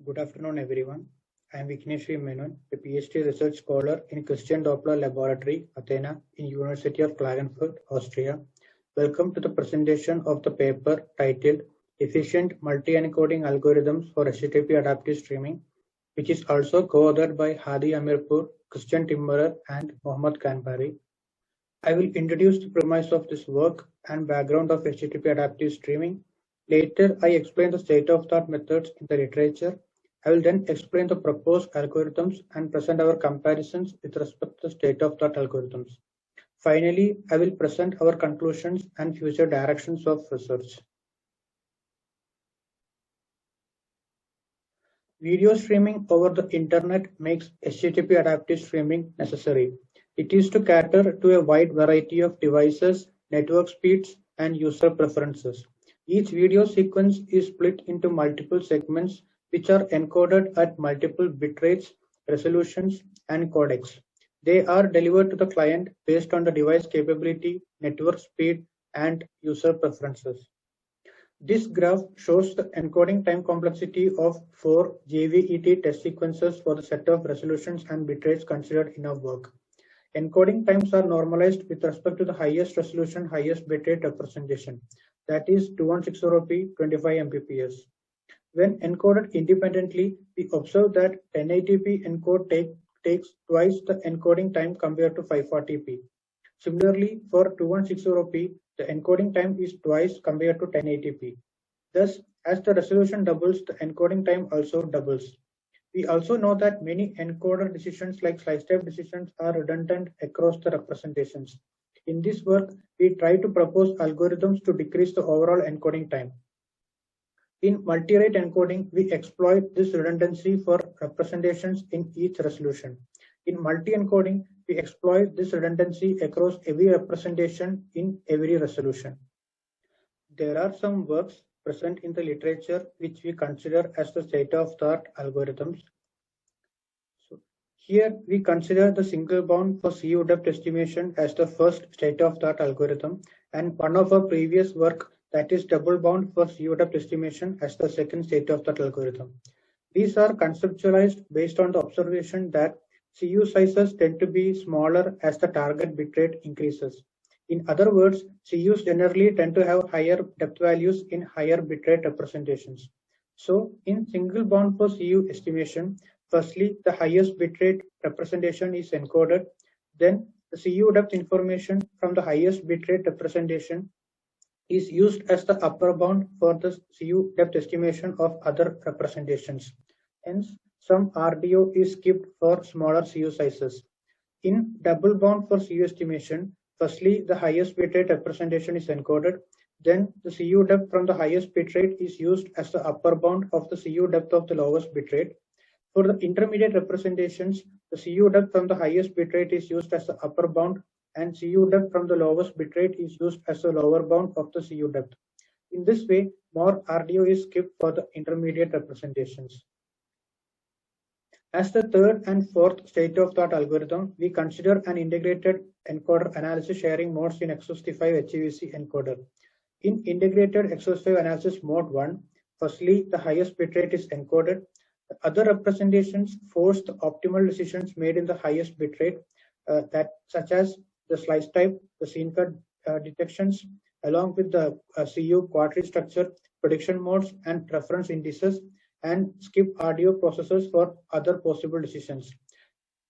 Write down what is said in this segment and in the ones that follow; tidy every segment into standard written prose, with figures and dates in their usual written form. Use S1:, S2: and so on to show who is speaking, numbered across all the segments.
S1: Good afternoon, everyone. I am Vignesh Menon, a PhD research scholar in Christian Doppler Laboratory, Athena, in University of Klagenfurt, Austria. Welcome to the presentation of the paper titled Efficient Multi-Encoding Algorithms for HTTP Adaptive Streaming, which is also co-authored by Hadi Amirpur, Christian Timmerer, and Mohammad Kanbari. I will introduce the premise of this work and background of HTTP adaptive streaming. Later, I explain the state-of-the-art methods in the literature. I will then explain the proposed algorithms and present our comparisons with respect to the state-of-the-art algorithms. Finally, I will present our conclusions and future directions of research. Video streaming over the internet makes HTTP adaptive streaming necessary. It is to cater to a wide variety of devices, network speeds, and user preferences. Each video sequence is split into multiple segments which are encoded at multiple bit rates, resolutions, and codecs. They are delivered to the client based on the device capability, network speed, and user preferences. This graph shows the encoding time complexity of 4 JVET test sequences for the set of resolutions and bitrates considered in our work. Encoding times are normalized with respect to the highest resolution, highest bitrate representation, that is 2160p 25 Mbps. When encoded independently, we observe that 1080p encode takes twice the encoding time compared to 540p. Similarly, for 2160p, the encoding time is twice compared to 1080p. Thus, as the resolution doubles, the encoding time also doubles. We also know that many encoder decisions like slice type decisions are redundant across the representations. In this work, we try to propose algorithms to decrease the overall encoding time. In multi-rate encoding, we exploit this redundancy for representations in each resolution. In multi-encoding, we exploit this redundancy across every representation in every resolution. There are some works present in the literature which we consider as the state-of-the-art algorithms. So here we consider the single bound for CU depth estimation as the first state-of-the-art algorithm, and one of our previous work, that is double bound for CU depth estimation, as the second state-of-the-art algorithm. These are conceptualized based on the observation that CU sizes tend to be smaller as the target bitrate increases. In other words, CUs generally tend to have higher depth values in higher bitrate representations. So, in single bound for CU estimation, firstly, the highest bitrate representation is encoded, then the CU depth information from the highest bitrate representation is used as the upper bound for the CU depth estimation of other representations. Hence, some RDO is skipped for smaller CU sizes. In double bound for CU estimation, firstly, the highest bitrate representation is encoded, then the CU depth from the highest bitrate is used as the upper bound of the CU depth of the lowest bitrate. For the intermediate representations, the CU depth from the highest bitrate is used as the upper bound, and CU depth from the lowest bitrate is used as the lower bound of the CU depth. In this way, more RDO is skipped for the intermediate representations. As the third and fourth state-of-the-art algorithm, we consider an integrated encoder analysis sharing modes in X65 HEVC encoder. In integrated X65 analysis mode 1, firstly, the highest bitrate is encoded. The other representations force the optimal decisions made in the highest bitrate, such as the slice type, the scene cut detections, along with the CU quadtree structure, prediction modes, and reference indices, and skip audio processes for other possible decisions.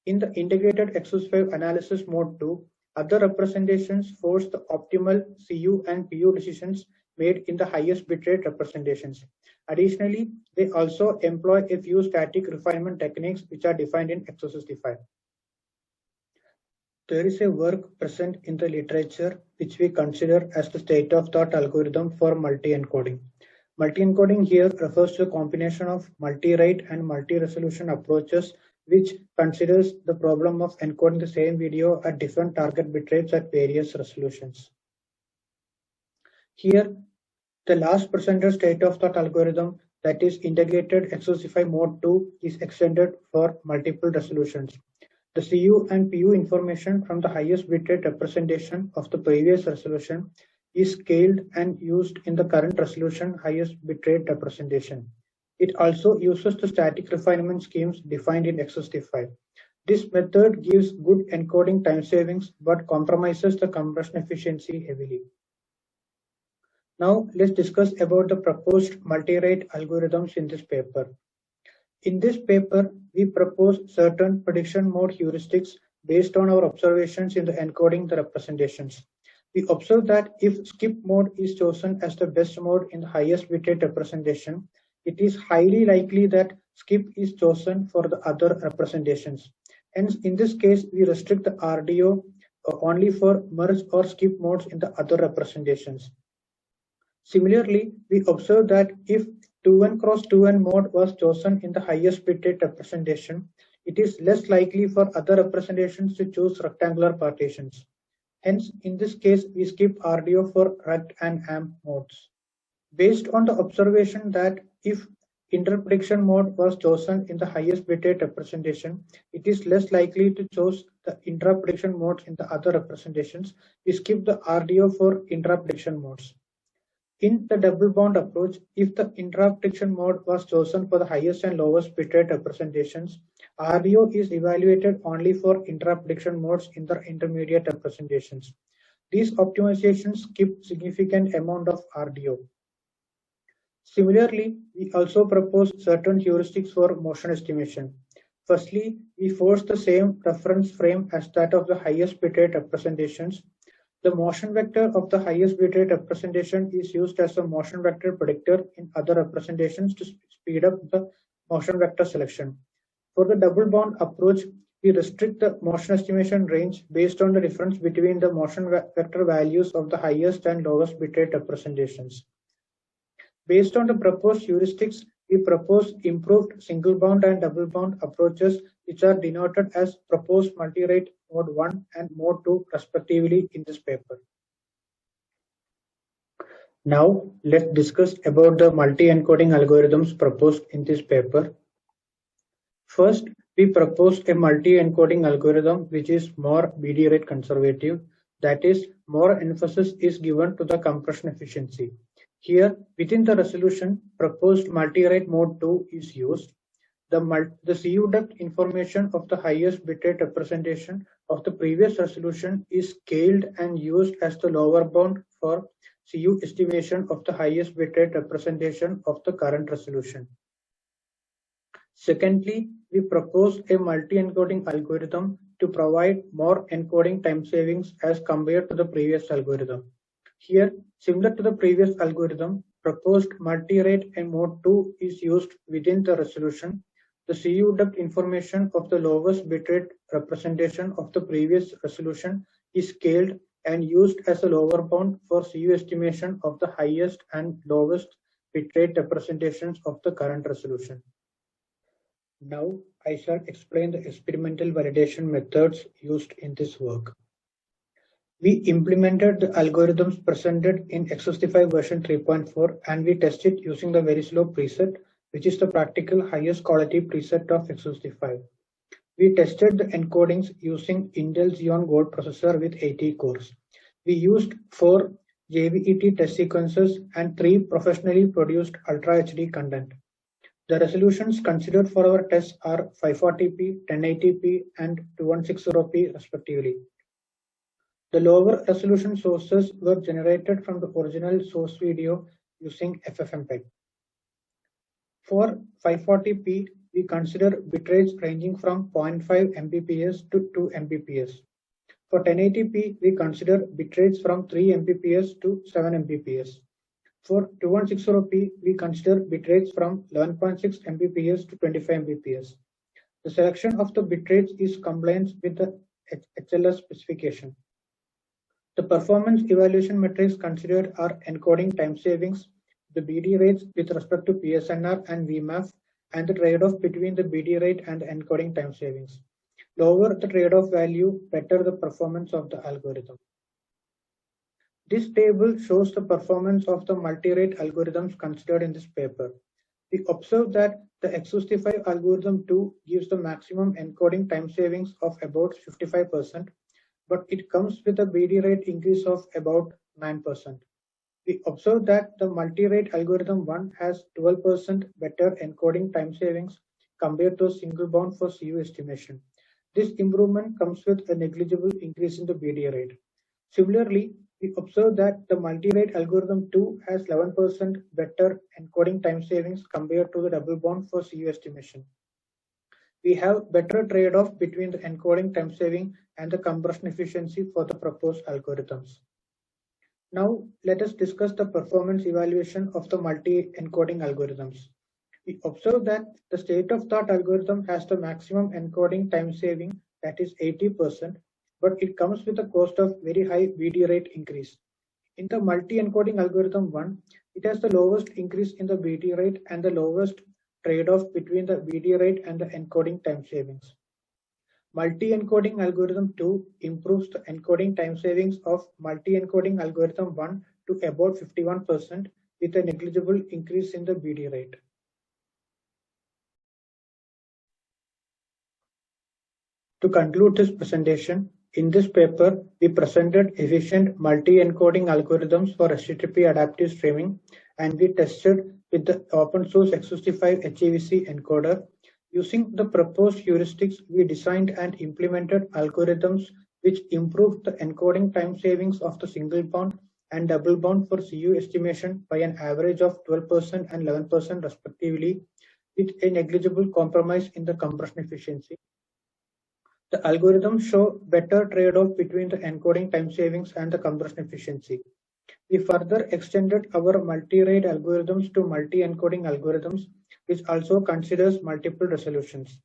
S1: In the integrated X65 analysis mode 2, other representations force the optimal CU and PU decisions made in the highest bitrate representations. Additionally, they also employ a few static refinement techniques which are defined in X65. There is a work present in the literature which we consider as the state-of-the-art algorithm for multi-encoding. Multi-encoding here refers to a combination of multi-rate and multi-resolution approaches which considers the problem of encoding the same video at different target bitrates at various resolutions. Here, the last presented state-of-the-art algorithm, that is integrated X65 mode 2, is extended for multiple resolutions. The CU and PU information from the highest bitrate representation of the previous resolution is scaled and used in the current resolution highest bitrate representation. It also uses the static refinement schemes defined in X65. This method gives good encoding time savings but compromises the compression efficiency heavily. Now let's discuss about the proposed multi-rate algorithms in this paper. In this paper, we propose certain prediction mode heuristics based on our observations in the encoding the representations. We observe that if skip mode is chosen as the best mode in the highest bitrate representation, it is highly likely that skip is chosen for the other representations. Hence, in this case, we restrict the RDO only for merge or skip modes in the other representations. Similarly, we observe that if 2n cross 2n mode was chosen in the highest bitrate representation, it is less likely for other representations to choose rectangular partitions. Hence, in this case, we skip RDO for rect and amp modes. Based on the observation that if interprediction mode was chosen in the highest bitrate representation, it is less likely to choose the intra-prediction modes in the other representations. We skip the RDO for intra-prediction modes. In the double bound approach, if the intra-prediction mode was chosen for the highest and lowest bitrate representations, RDO is evaluated only for intra-prediction modes in the intermediate representations. These optimizations skip significant amount of RDO. Similarly, we also propose certain heuristics for motion estimation. Firstly, we force the same reference frame as that of the highest bitrate representations. The motion vector of the highest bitrate representation is used as a motion vector predictor in other representations to speed up the motion vector selection. For the double bound approach, we restrict the motion estimation range based on the difference between the motion vector values of the highest and lowest bitrate representations. Based on the proposed heuristics, we propose improved single bound and double bound approaches, which are denoted as proposed multi-rate mode 1 and mode 2 respectively in this paper. Now let's discuss about the multi-encoding algorithms proposed in this paper. First, we propose a multi-encoding algorithm which is more BD rate conservative, that is, more emphasis is given to the compression efficiency. Here, within the resolution, proposed multi-rate mode 2 is used. The CU depth information of the highest bitrate representation of the previous resolution is scaled and used as the lower bound for CU estimation of the highest bitrate representation of the current resolution. Secondly, we propose a multi-encoding algorithm to provide more encoding time savings as compared to the previous algorithm. Here, similar to the previous algorithm, proposed multi-rate and mode 2 is used within the resolution. The CU depth information of the lowest bitrate representation of the previous resolution is scaled and used as a lower bound for CU estimation of the highest and lowest bitrate representations of the current resolution. Now, I shall explain the experimental validation methods used in this work. We implemented the algorithms presented in X65 version 3.4 and we tested using the Verislope preset, which is the practical highest quality preset of X65. We tested the encodings using Intel Xeon Gold processor with 80 cores. We used 4 JVET test sequences and 3 professionally produced Ultra HD content. The resolutions considered for our tests are 540p, 1080p, and 2160p respectively. The lower resolution sources were generated from the original source video using FFmpeg. For 540p, we consider bitrates ranging from 0.5 Mbps to 2 Mbps. For 1080p, we consider bitrates from 3 Mbps to 7 Mbps. For 2160p, we consider bitrates from 11.6 Mbps to 25 Mbps. The selection of the bitrates is compliant with the HLS specification. The performance evaluation metrics considered are encoding time savings, the BD rates with respect to PSNR and VMAF, and the trade-off between the BD rate and encoding time savings. Lower the trade-off value, better the performance of the algorithm. This table shows the performance of the multi-rate algorithms considered in this paper. We observe that the X65 algorithm 2 gives the maximum encoding time savings of about 55%, but it comes with a BD rate increase of about 9%. we observe that the multi-rate algorithm 1 has 12% better encoding time savings compared to a single bound for CU estimation. This improvement comes with a negligible increase in the BD rate. Similarly, we observe that the multi-rate algorithm 2 has 11% better encoding time savings compared to the double bound for CU estimation. We have better trade-off between the encoding time saving and the compression efficiency for the proposed algorithms. Now, let us discuss the performance evaluation of the multi-encoding algorithms. We observe that the state-of-the-art algorithm has the maximum encoding time saving, that is 80%, but it comes with a cost of very high BD rate increase. In the multi-encoding algorithm 1, it has the lowest increase in the BD rate and the lowest trade-off between the BD rate and the encoding time savings. Multi-encoding algorithm 2 improves the encoding time savings of multi-encoding algorithm 1 to about 51% with a negligible increase in the BD rate. To conclude this presentation, in this paper, we presented efficient multi-encoding algorithms for HTTP adaptive streaming, and we tested with the open source X65 HEVC encoder. Using the proposed heuristics, we designed and implemented algorithms which improved the encoding time savings of the single bound and double bound for CU estimation by an average of 12% and 11% respectively, with a negligible compromise in the compression efficiency. The algorithms show better trade-off between the encoding time savings and the compression efficiency. We further extended our multi-rate algorithms to multi-encoding algorithms, which also considers multiple resolutions.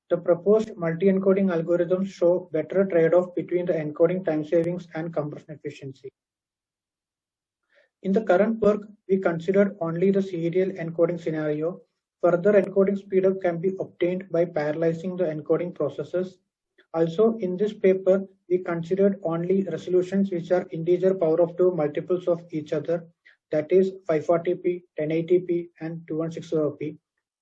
S1: The proposed multi-encoding algorithms show better trade-off between the encoding time savings and compression efficiency. In the current work, we considered only the serial encoding scenario. Further encoding speedup can be obtained by parallelizing the encoding processes. Also, in this paper, we considered only resolutions which are integer power of 2 multiples of each other, that is 540p, 1080p, and 2160p.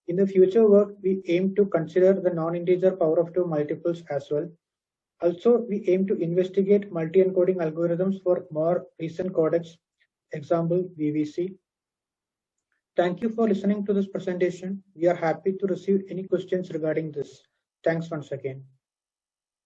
S1: In the future work, we aim to consider the non-integer power of 2 multiples as well. Also, we aim to investigate multi-encoding algorithms for more recent codecs, example VVC. Thank you for listening to this presentation. We are happy to receive any questions regarding this. Thanks once again.